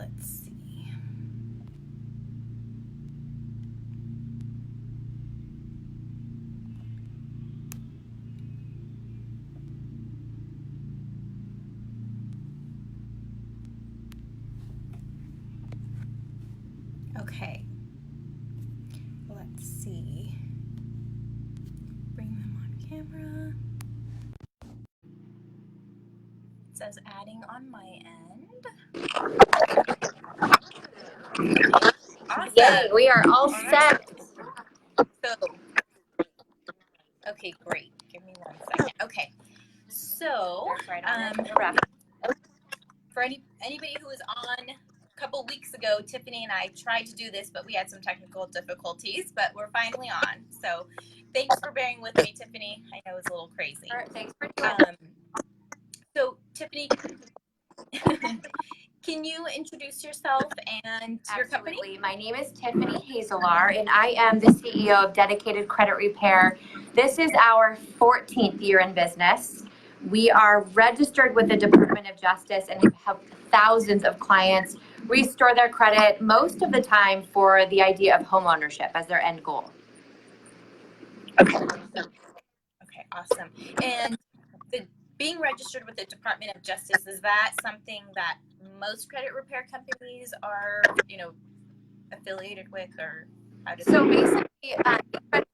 let's see. Okay, let's see. Bring them on camera. It says adding on my end. Awesome. Yay, we are all set. So, okay, great. Give me 1 second. Okay, so for anybody who was on a couple weeks ago, Tiffany and I tried to do this, but we had some technical difficulties, but we're finally on. So thanks for bearing with me, Tiffany. I know it was a little crazy. All right, thanks for doing it. So Tiffany, can you introduce yourself and your company? Absolutely. My name is Tiffany Hazelar, and I am the CEO of Dedicated Credit Repair. This is our 14th year in business. We are registered with the Department of Justice and have helped thousands of clients restore their credit, most of the time for the idea of homeownership as their end goal. Okay, awesome. And being registered with the Department of Justice, is that something that most credit repair companies are, affiliated with, or how does so basically, the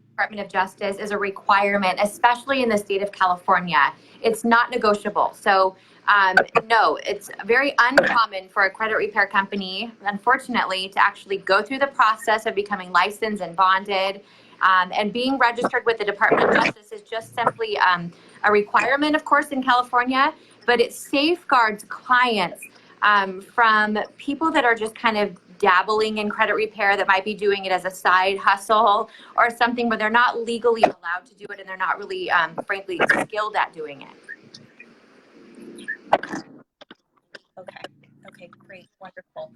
Department of Justice is a requirement, especially in the state of California. It's not negotiable. So no, it's very uncommon for a credit repair company, unfortunately, to actually go through the process of becoming licensed and bonded. And being registered with the Department of Justice is just simply a requirement, of course, in California, but it safeguards clients from people that are just kind of dabbling in credit repair, that might be doing it as a side hustle or something, but they're not legally allowed to do it, and they're not really, frankly, skilled at doing it. Okay, great, wonderful.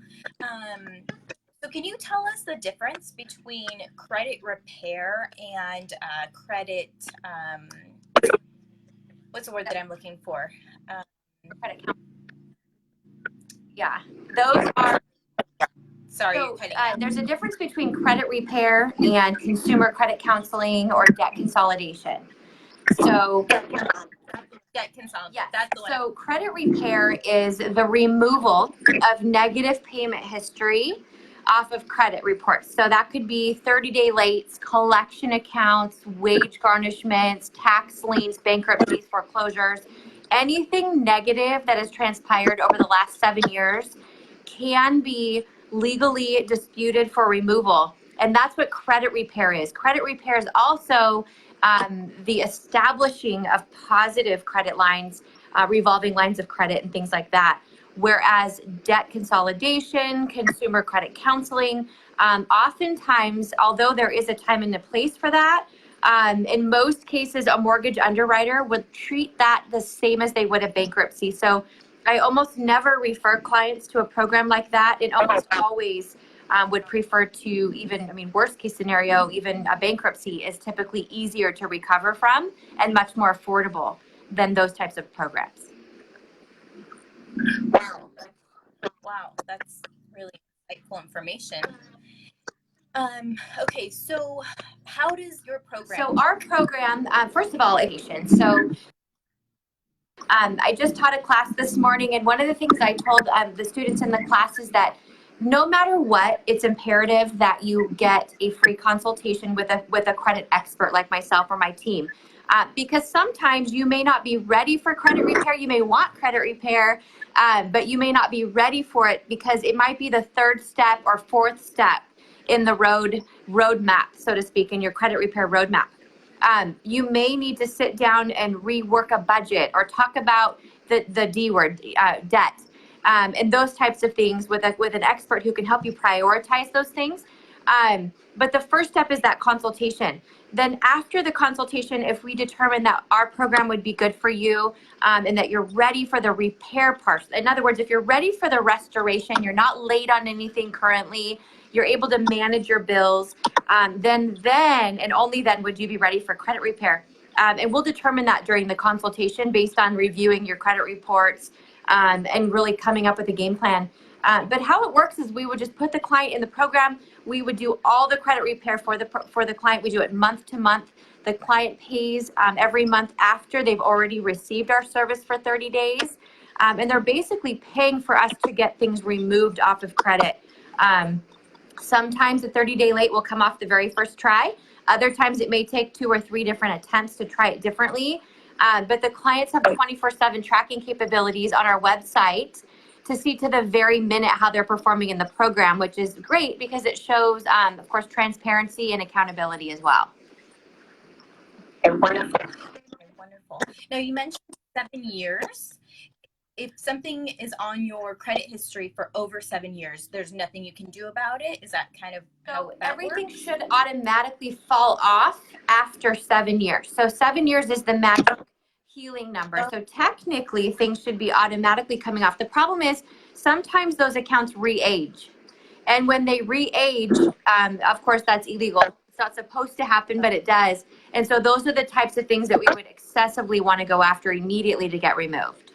So can you tell us the difference between credit repair and credit, what's the word that I'm looking for? Credit counseling. Yeah, those are. Sorry, So there's a difference between credit repair and consumer credit counseling or debt consolidation. So debt consolidation. Yes. That's the one. So credit repair is the removal of negative payment history off of credit reports. So that could be 30-day lates, collection accounts, wage garnishments, tax liens, bankruptcies, foreclosures. Anything negative that has transpired over the last 7 years can be legally disputed for removal. And that's what credit repair is. Credit repair is also the establishing of positive credit lines, revolving lines of credit and things like that. Whereas debt consolidation, consumer credit counseling, oftentimes, although there is a time and a place for that, in most cases, a mortgage underwriter would treat that the same as they would a bankruptcy. So I almost never refer clients to a program like that, and almost always would prefer to worst case scenario, even a bankruptcy is typically easier to recover from and much more affordable than those types of programs. Wow, that's really insightful information. Okay, so how does your program? So our program, first of all, education. So I just taught a class this morning, and one of the things I told the students in the class is that no matter what, it's imperative that you get a free consultation with a credit expert like myself or my team. Because sometimes you may not be ready for credit repair. You may want credit repair, but you may not be ready for it because it might be the third step or fourth step in the roadmap, so to speak, in your credit repair roadmap. You may need to sit down and rework a budget or talk about the D word, debt, and those types of things with an expert who can help you prioritize those things. But the first step is that consultation. Then after the consultation, if we determine that our program would be good for you and that you're ready for the repair part, in other words, if you're ready for the restoration, you're not late on anything currently, you're able to manage your bills, then and only then would you be ready for credit repair. And we'll determine that during the consultation based on reviewing your credit reports and really coming up with a game plan. But how it works is we would just put the client in the program. We would do all the credit repair for the client. We do it month to month. The client pays every month after they've already received our service for 30 days. And they're basically paying for us to get things removed off of credit. Sometimes a 30-day late will come off the very first try. Other times it may take 2 or 3 different attempts to try it differently. But the clients have 24/7 tracking capabilities on our website to see to the very minute how they're performing in the program, which is great because it shows, of course, transparency and accountability as well. Wonderful. Wonderful. Now, you mentioned 7 years. If something is on your credit history for over 7 years, there's nothing you can do about it? Is that kind of how that everything works? should automatically fall off after 7 years. So 7 years is the magic healing number. So technically things should be automatically coming off. The problem is sometimes those accounts re-age. And when they re-age, of course, that's illegal. It's not supposed to happen, but it does. And so those are the types of things that we would excessively want to go after immediately to get removed.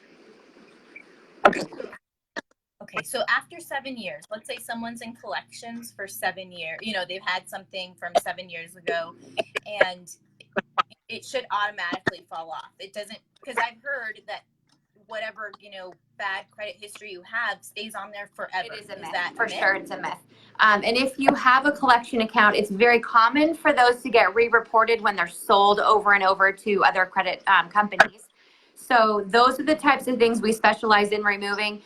Okay, so after 7 years, let's say someone's in collections for 7 years, they've had something from 7 years ago, and it should automatically fall off. It doesn't, because I've heard that whatever, bad credit history you have stays on there forever. It is a myth. For sure, it's a myth. And if you have a collection account, it's very common for those to get re-reported when they're sold over and over to other credit companies. So those are the types of things we specialize in removing.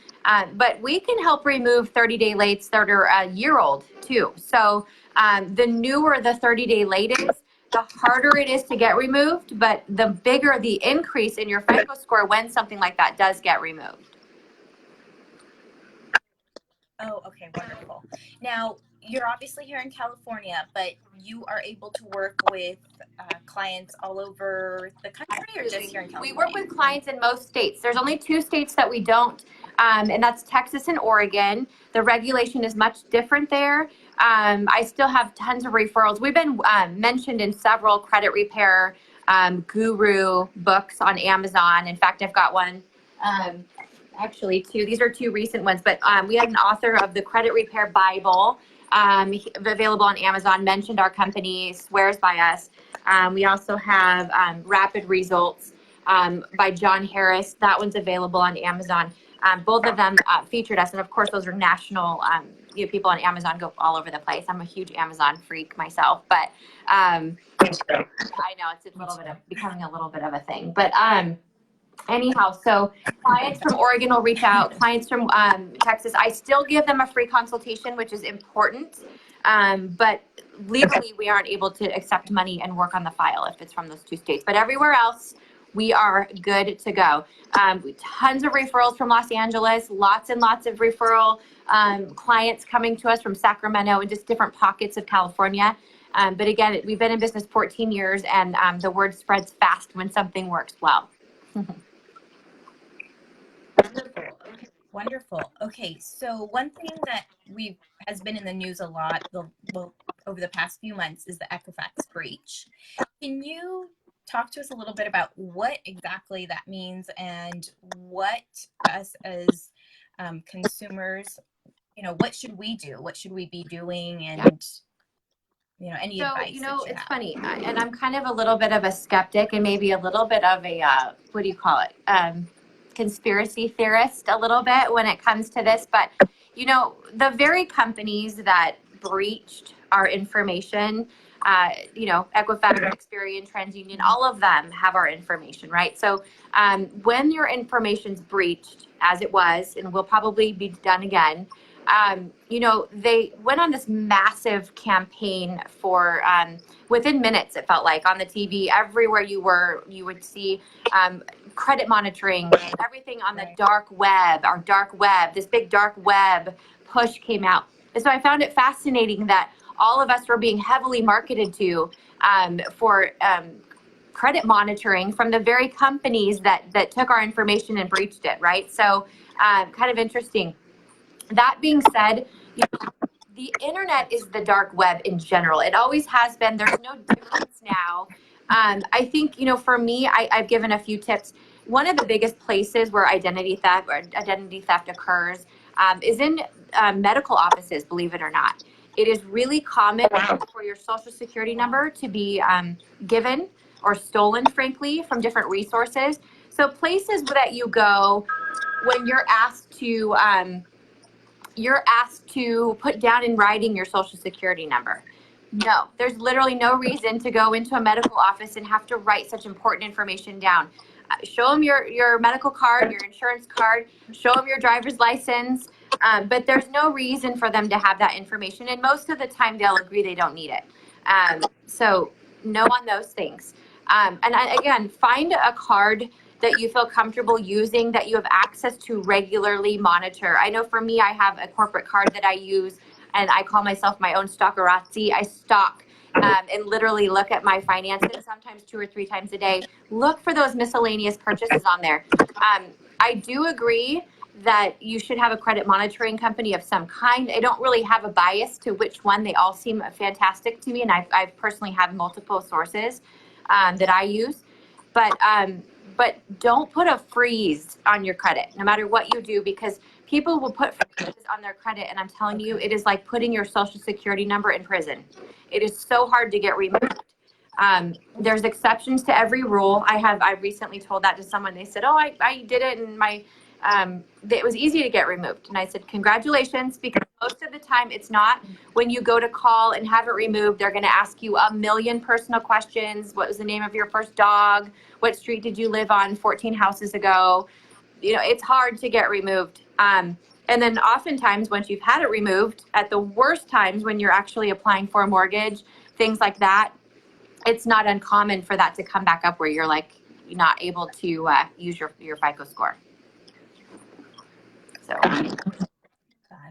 But we can help remove 30-day lates that are a year old too. So the newer the 30-day late is, the harder it is to get removed, but the bigger the increase in your FICO score when something like that does get removed. Oh, okay, wonderful. Now, you're obviously here in California, but you are able to work with clients all over the country or just here in California? We work with clients in most states. There's only 2 states that we don't, and that's Texas and Oregon. The regulation is much different there. I still have tons of referrals. We've been mentioned in several credit repair guru books on Amazon. In fact, I've got one. Actually, 2. These are 2 recent ones, but we had an author of the Credit Repair Bible available on Amazon, mentioned our company, swears by us. We also have Rapid Results by John Harris. That one's available on Amazon. Both of them featured us, and of course, those are national. People on Amazon go all over the place. I'm a huge Amazon freak myself, but I know it's a little bit of becoming a little bit of a thing, but. Anyhow, so clients from Oregon will reach out, clients from Texas. I still give them a free consultation, which is important. But legally, we aren't able to accept money and work on the file if it's from those 2 states. But everywhere else, we are good to go. Tons of referrals from Los Angeles, lots and lots of referral clients coming to us from Sacramento and just different pockets of California. But again, we've been in business 14 years, and the word spreads fast when something works well. Wonderful. Okay, so one thing that has been in the news a lot over the past few months is the Equifax breach. Can you talk to us a little bit about what exactly that means and what us as consumers, what should we do? What should we be doing? And any advice? It's funny, and I'm kind of a little bit of a skeptic and maybe a little bit of a what do you call it? Conspiracy theorist a little bit when it comes to this, but the very companies that breached our information, Equifax, Experian, TransUnion, all of them have our information, right? So when your information's breached, as it was, and will probably be done again, they went on this massive campaign for within minutes, it felt like, on the TV, everywhere you would see credit monitoring, everything on the dark web, our dark web, this big dark web push came out. And so I found it fascinating that all of us were being heavily marketed to for credit monitoring from the very companies that took our information and breached it, right? So kind of interesting. That being said, the internet is the dark web in general. It always has been. There's no difference now. I think, for me, I've given a few tips. One of the biggest places where identity theft occurs is in medical offices, believe it or not. It is really common for your social security number to be given or stolen, frankly, from different resources. So places that you go when you're asked to put down in writing your social security number. No, there's literally no reason to go into a medical office and have to write such important information down. Show them your medical card, your insurance card, show them your driver's license, but there's no reason for them to have that information. And most of the time they'll agree they don't need it. So no on those things. Again, find a card that you feel comfortable using, that you have access to regularly monitor. I know for me, I have a corporate card that I use, and I call myself my own stalkerazzi. I stalk and literally look at my finances sometimes 2 or 3 times a day. Look for those miscellaneous purchases on there. I do agree that you should have a credit monitoring company of some kind. I don't really have a bias to which one. They all seem fantastic to me, and I've personally have multiple sources that I use. But don't put a freeze on your credit, no matter what you do, because people will put freezes on their credit, and I'm telling you, it is like putting your social security number in prison. It is so hard to get removed. There's exceptions to every rule. I recently told that to someone. They said, "Oh, I did it, and it was easy to get removed." And I said, "Congratulations," because most of the time it's not. When you go to call and have it removed, they're going to ask you a million personal questions. What was the name of your first dog? What street did you live on 14 houses ago? It's hard to get removed. And then oftentimes once you've had it removed, at the worst times when you're actually applying for a mortgage, things like that, it's not uncommon for that to come back up where you're like not able to use your FICO score. So. Got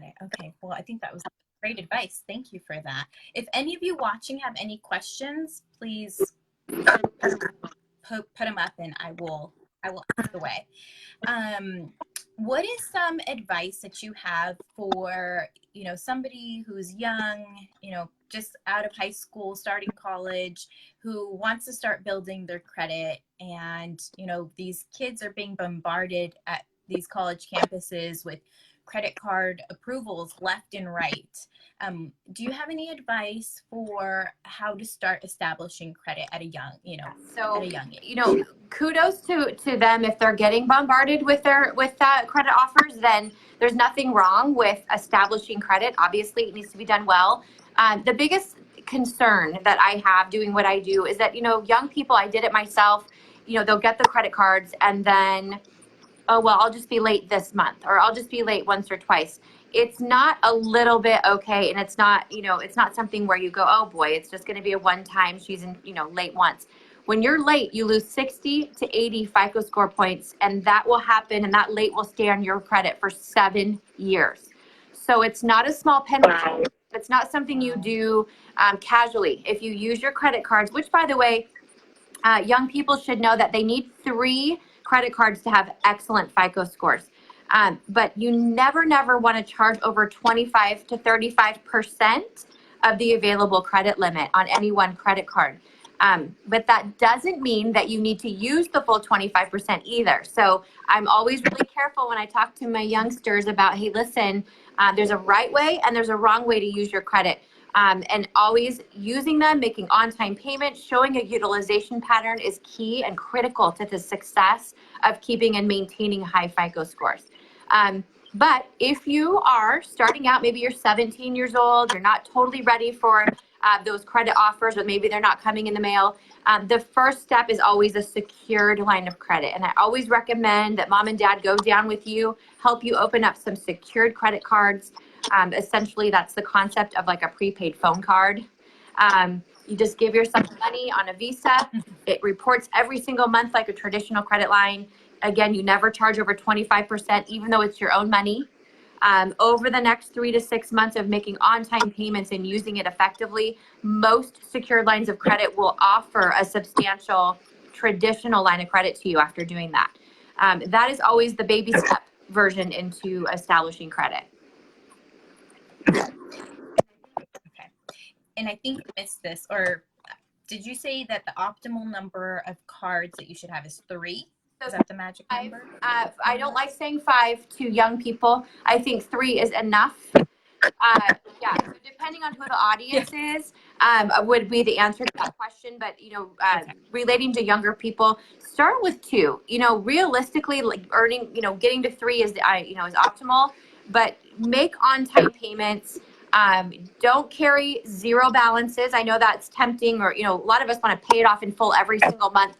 it. Okay. Well, I think that was great advice. Thank you for that. If any of you watching have any questions, please put them up, and I will ask away. What is some advice that you have for somebody who's young, just out of high school, starting college, who wants to start building their credit, and these kids are being bombarded at these college campuses with credit card approvals left and right. Do you have any advice for how to start establishing credit at a young, at a young age? Kudos to them if they're getting bombarded with credit offers. Then there's nothing wrong with establishing credit. Obviously, it needs to be done well. The biggest concern that I have doing what I do is that young people. I did it myself. They'll get the credit cards and then, oh, well, I'll just be late this month, or I'll just be late once or twice. It's not a little bit okay. And it's not, it's not something where you go, oh boy, it's just going to be a one-time, she's late once. When you're late, you lose 60 to 80 FICO score points, and that will happen. And that late will stay on your credit for 7 years. So it's not a small penalty. It's not something you do casually. If you use your credit cards, which by the way, young people should know that they need 3 credit cards to have excellent FICO scores. But you never want to charge over 25 to 35% of the available credit limit on any one credit card. But that doesn't mean that you need to use the full 25% either. So I'm always really careful when I talk to my youngsters about, hey, listen, there's a right way and there's a wrong way to use your credit. And always using them, making on-time payments, showing a utilization pattern is key and critical to the success of keeping and maintaining high FICO scores. But if you are starting out, maybe you're 17 years old, you're not totally ready for those credit offers, or maybe they're not coming in the mail, the first step is always a secured line of credit. And I always recommend that mom and dad go down with you, help you open up some secured credit cards. Essentially, that's the concept of like a prepaid phone card. You just give yourself money on a Visa. It reports every single month like a traditional credit line. Again, you never charge over 25%, even though it's your own money. Over the next 3 to 6 months of making on-time payments and using it effectively, most secured lines of credit will offer a substantial traditional line of credit to you after doing that. That is always the baby step version into establishing credit. Okay. And I think you missed this, or did you say that the optimal number of cards that you should have is 3? Is that the magic number? I don't like saying 5 to young people. I think 3 is enough. Yeah, so depending on who the audience is, would be the answer to that question. But, relating to younger people, start with 2. Realistically, like earning, getting to 3 is optimal, but make on-time payments. Don't carry 0 balances. I know that's tempting, or, a lot of us want to pay it off in full every single month.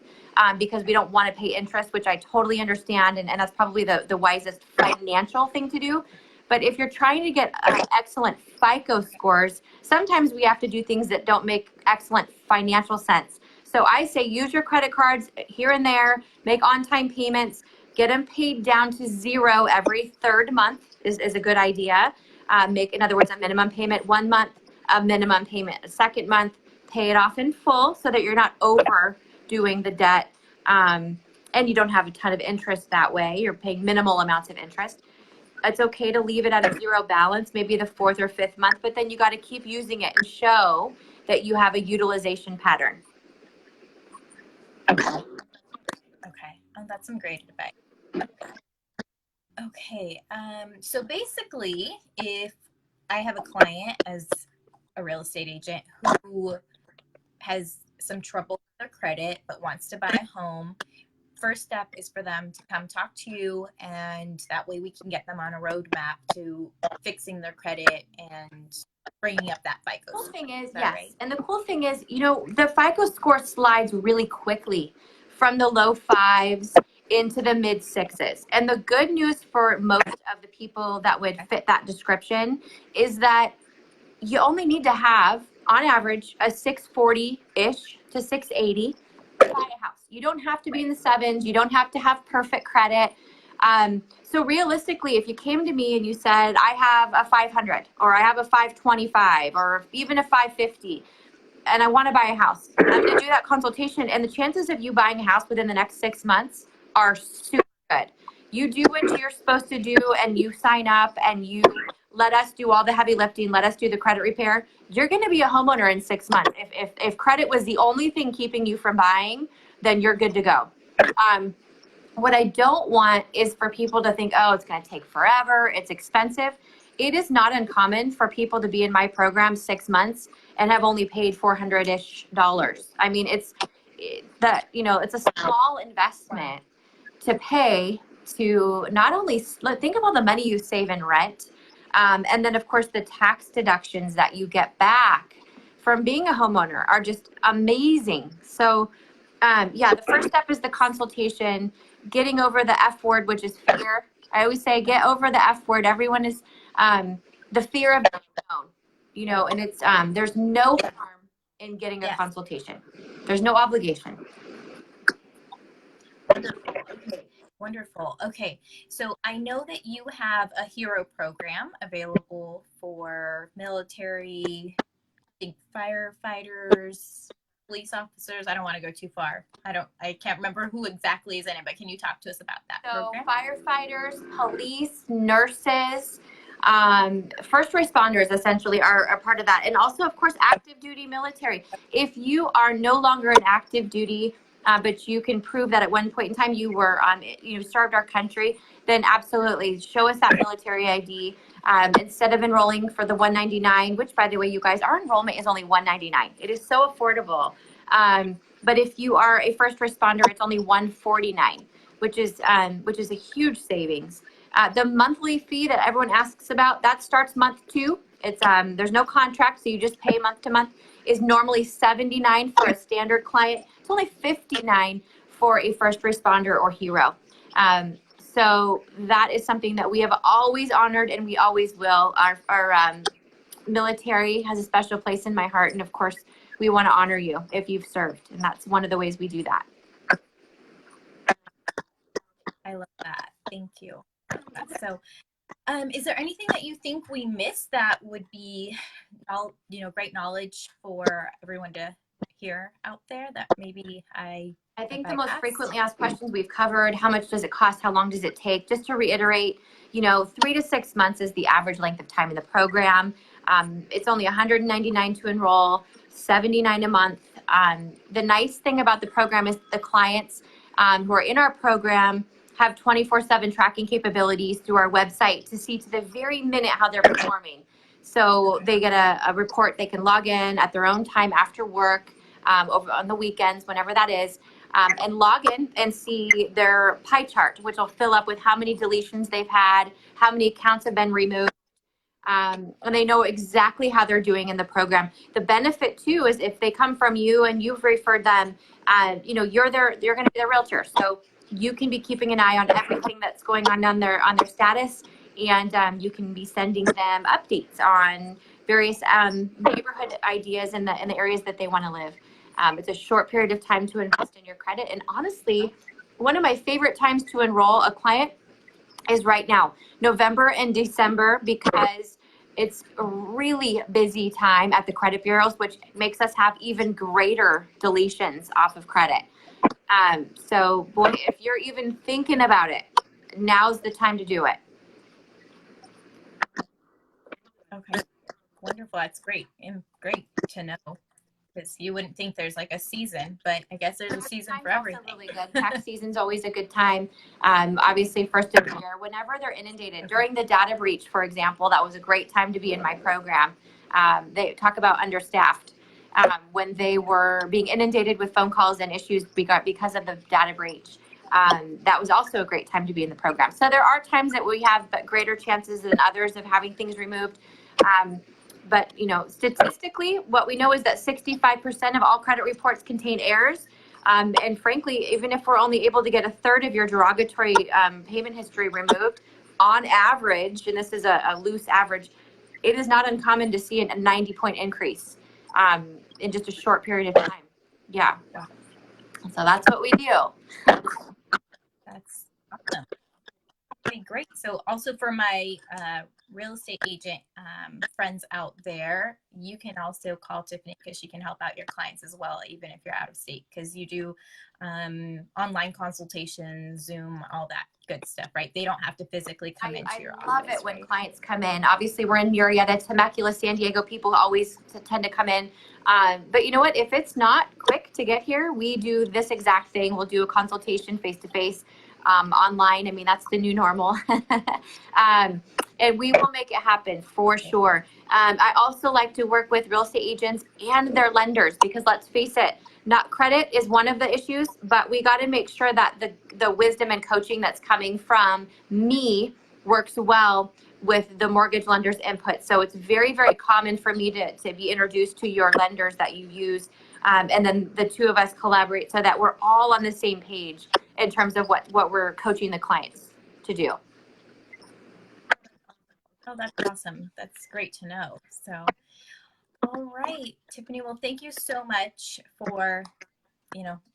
Because we don't want to pay interest, which I totally understand. And that's probably the wisest financial thing to do. But if you're trying to get excellent FICO scores, sometimes we have to do things that don't make excellent financial sense. So I say use your credit cards here and there, make on-time payments, get them paid down to 0 every 3rd month is a good idea. Make, in other words, a minimum payment 1 month, a minimum payment a 2nd month, pay it off in full so that you're not overdoing the debt. And you don't have a ton of interest that way. You're paying minimal amounts of interest. It's okay to leave it at a 0 balance, maybe the 4th or 5th month, but then you got to keep using it and show that you have a utilization pattern. Okay. Oh, that's some great advice. Okay. So basically, if I have a client as a real estate agent who has some trouble with their credit but wants to buy a home, first step is for them to come talk to you, and that way we can get them on a roadmap to fixing their credit and bringing up that FICO score. The cool thing is, yes, right? And the cool thing is, the FICO score slides really quickly from the low 5s into the mid 6s. And the good news for most of the people that would fit that description is that you only need to have, on average, a 640-ish to 680 to buy a house. You don't have to be in the 7s. You don't have to have perfect credit. So realistically, if you came to me and you said, I have a 500 or I have a 525 or even a 550 and I want to buy a house, I'm going to do that consultation. And the chances of you buying a house within the next 6 months are super good. You do what you're supposed to do and you sign up and you let us do all the heavy lifting, let us do the credit repair. You're going to be a homeowner in 6 months. If credit was the only thing keeping you from buying, then you're good to go. What I don't want is for people to think, oh, it's going to take forever, it's expensive. It is not uncommon for people to be in my program 6 months and have only paid $400-ish. I mean, it's a small investment to pay to not only think of all the money you save in rent, and then of course the tax deductions that you get back from being a homeowner are just amazing. So the first step is the consultation, getting over the F word, which is fear. I always say, get over the F word. Everyone is the fear of being known, and it's there's no harm in getting a consultation. There's no obligation. Wonderful. Okay. So I know that you have a hero program available for military, firefighters, police officers. I don't want to go too far. I can't remember who exactly is in it, but can you talk to us about that program? Firefighters, police, nurses, first responders essentially are a part of that. And also, of course, active duty military. If you are no longer an active duty, but you can prove that at one point in time you were served our country, then absolutely show us that military ID. Instead of enrolling for the $199, which by the way, you guys, our enrollment is only $199. It is so affordable. But if you are a first responder, it's only $149, which is a huge savings. The monthly fee that everyone asks about, that starts month 2. It's there's no contract, so you just pay month to month. Is normally $79 for a standard client. It's only $59 for a first responder or hero. So that is something that we have always honored and we always will. Our military has a special place in my heart. And of course, we want to honor you if you've served. And that's one of the ways we do that. I love that. Thank you. So is there anything that you think we missed that would be great knowledge for everyone to hear out there that maybe I think the most frequently asked questions we've covered: how much does it cost? How long does it take? Just to reiterate, 3 to 6 months is the average length of time in the program. It's only $199 to enroll, $79 a month. The nice thing about the program is the clients who are in our program have 24/7 tracking capabilities through our website to see to the very minute how they're performing. So they get a report. They can log in at their own time after work, over on the weekends, whenever that is, and log in and see their pie chart, which will fill up with how many deletions they've had, how many accounts have been removed. And they know exactly how they're doing in the program. The benefit too is if they come from you and you've referred them, you're going to be their realtor. So you can be keeping an eye on everything that's going on their status, and you can be sending them updates on various neighborhood ideas in the areas that they want to live. It's a short period of time to invest in your credit, and honestly, one of my favorite times to enroll a client is right now, November and December, because it's a really busy time at the credit bureaus, which makes us have even greater deletions off of credit. So boy, if you're even thinking about it, now's the time to do it. Okay, wonderful. That's great, and great to know, because you wouldn't think there's like a season, but I guess there's a season for everything. Also really good. Tax season's always a good time. Obviously, first of the year, whenever they're inundated. During the data breach, for example, that was a great time to be in my program. They talk about understaffed. When they were being inundated with phone calls and issues because of the data breach. That was also a great time to be in the program. So there are times that we have greater chances than others of having things removed. But statistically, what we know is that 65% of all credit reports contain errors. And frankly, even if we're only able to get a third of your derogatory payment history removed, on average, and this is a loose average, it is not uncommon to see a 90-point increase in just a short period of time. Yeah. So that's what we do. That's awesome. Okay, great. So also for my real estate agent friends out there, you can also call Tiffany because she can help out your clients as well, even if you're out of state, because you do online consultations, Zoom, all that good stuff, right? They don't have to physically come into your office. I love it when clients come in. Obviously, we're in Murrieta, Temecula, San Diego. People always tend to come in. But you know what? If it's not quick to get here, we do this exact thing. We'll do a consultation face-to-face. Online. I mean, that's the new normal. And we will make it happen for sure. I also like to work with real estate agents and their lenders, because let's face it, not credit is one of the issues, but we got to make sure that the wisdom and coaching that's coming from me works well with the mortgage lender's input. So it's very, very common for me to be introduced to your lenders that you use. And then the two of us collaborate so that we're all on the same page in terms of what we're coaching the clients to do. Oh, that's awesome. That's great to know. So, all right, Tiffany, well, thank you so much for,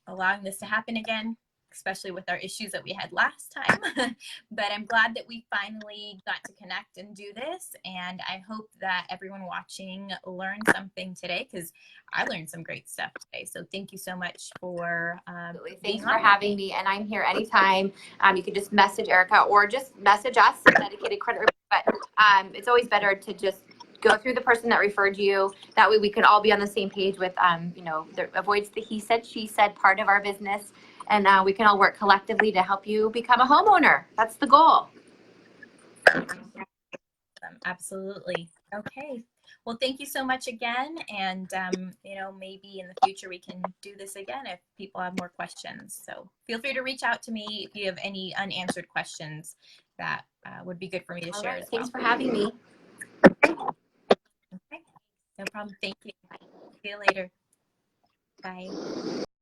allowing this to happen again, especially with our issues that we had last time. But I'm glad that we finally got to connect and do this. And I hope that everyone watching learned something today, because I learned some great stuff today. So thank you so much for thanks for having me. And I'm here anytime. You can just message Erica or just message us, Dedicated Credit Report. But it's always better to just go through the person that referred you. That way we could all be on the same page with, avoids the he said, she said part of our business. And we can all work collectively to help you become a homeowner. That's the goal. Absolutely. Okay. Well, thank you so much again. And, maybe in the future we can do this again if people have more questions. So feel free to reach out to me if you have any unanswered questions that would be good for me to share as well. Thanks for having me. Okay. No problem. Thank you. See you later. Bye.